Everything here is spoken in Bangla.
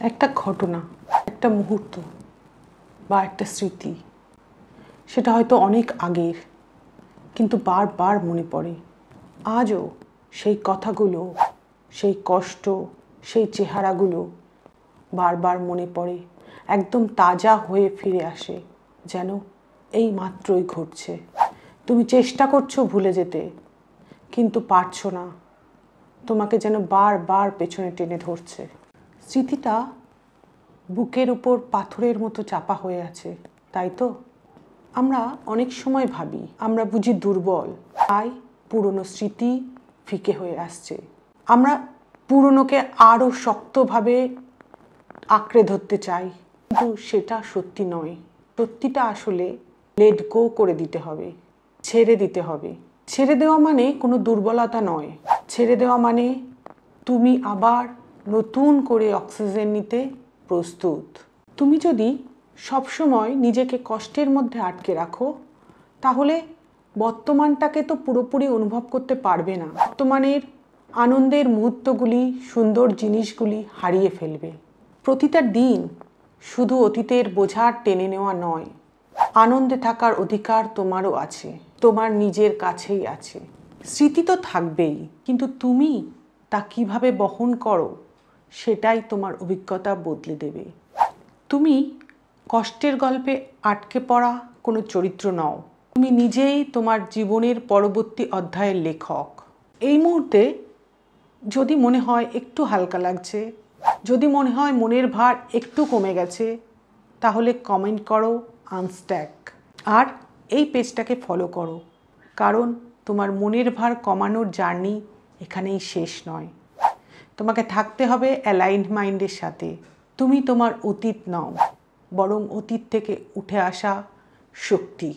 একটা ঘটনা, একটা মুহূর্ত বা একটা স্মৃতি, সেটা হয়তো অনেক আগের, কিন্তু বারবার মনে পড়ে। আজও সেই কথাগুলো, সেই কষ্ট, সেই চেহারাগুলো বারবার মনে পড়ে, একদম তাজা হয়ে ফিরে আসে, যেন এই মাত্রই ঘটছে। তুমি চেষ্টা করছো ভুলে যেতে, কিন্তু পারছো না। তোমাকে যেন বারবার পেছনে টেনে ধরছে। স্মৃতিটা বুকের উপর পাথরের মতো চাপা হয়ে আছে, তাই তো? আমরা অনেক সময় ভাবি আমরা বুঝি দুর্বল, তাই পুরনো স্মৃতি ফিকে হয়ে আসছে। আমরা পুরনোকে আরও শক্তভাবে আঁকড়ে ধরতে চাই, কিন্তু সেটা সত্যি নয়। সত্যিটা আসলে লেট গো করে দিতে হবে, ছেড়ে দিতে হবে। ছেড়ে দেওয়া মানে কোনো দুর্বলতা নয়। ছেড়ে দেওয়া মানে তুমি আবার নতুন করে অক্সিজেন নিতে প্রস্তুত। তুমি যদি সবসময় নিজেকে কষ্টের মধ্যে আটকে রাখো, তাহলে বর্তমানটাকে তো পুরোপুরি অনুভব করতে পারবে না। বর্তমানের আনন্দের মুহূর্তগুলি, সুন্দর জিনিসগুলি হারিয়ে ফেলবে। প্রতিটা দিন শুধু অতীতের বোঝা টেনে নেওয়া নয়, আনন্দে থাকার অধিকার তোমারও আছে, তোমার নিজের কাছেই আছে। স্মৃতি তো থাকবেই, কিন্তু তুমি তা কিভাবে বহন করো, সেটাই তোমার অভিজ্ঞতা বদলে দেবে। তুমি কষ্টের গল্পে আটকে পড়া কোনো চরিত্র নও। তুমি নিজেই তোমার জীবনের পরবর্তী অধ্যায়ের লেখক। এই মুহূর্তে যদি মনে হয় একটু হালকা লাগছে, যদি মনে হয় মনের ভার একটু কমে গেছে, তাহলে কমেন্ট করো আনস্ট্যাক, আর এই পেজটাকে ফলো করো, কারণ তোমার মনের ভার কমানোর জার্নি এখানেই শেষ নয়। তোমাকে থাকতে হবে অ্যালাইন্ড মাইন্ডের সাথে। তুমি তোমার অতীত নও, বরং অতীত থেকে উঠে আসা শক্তি।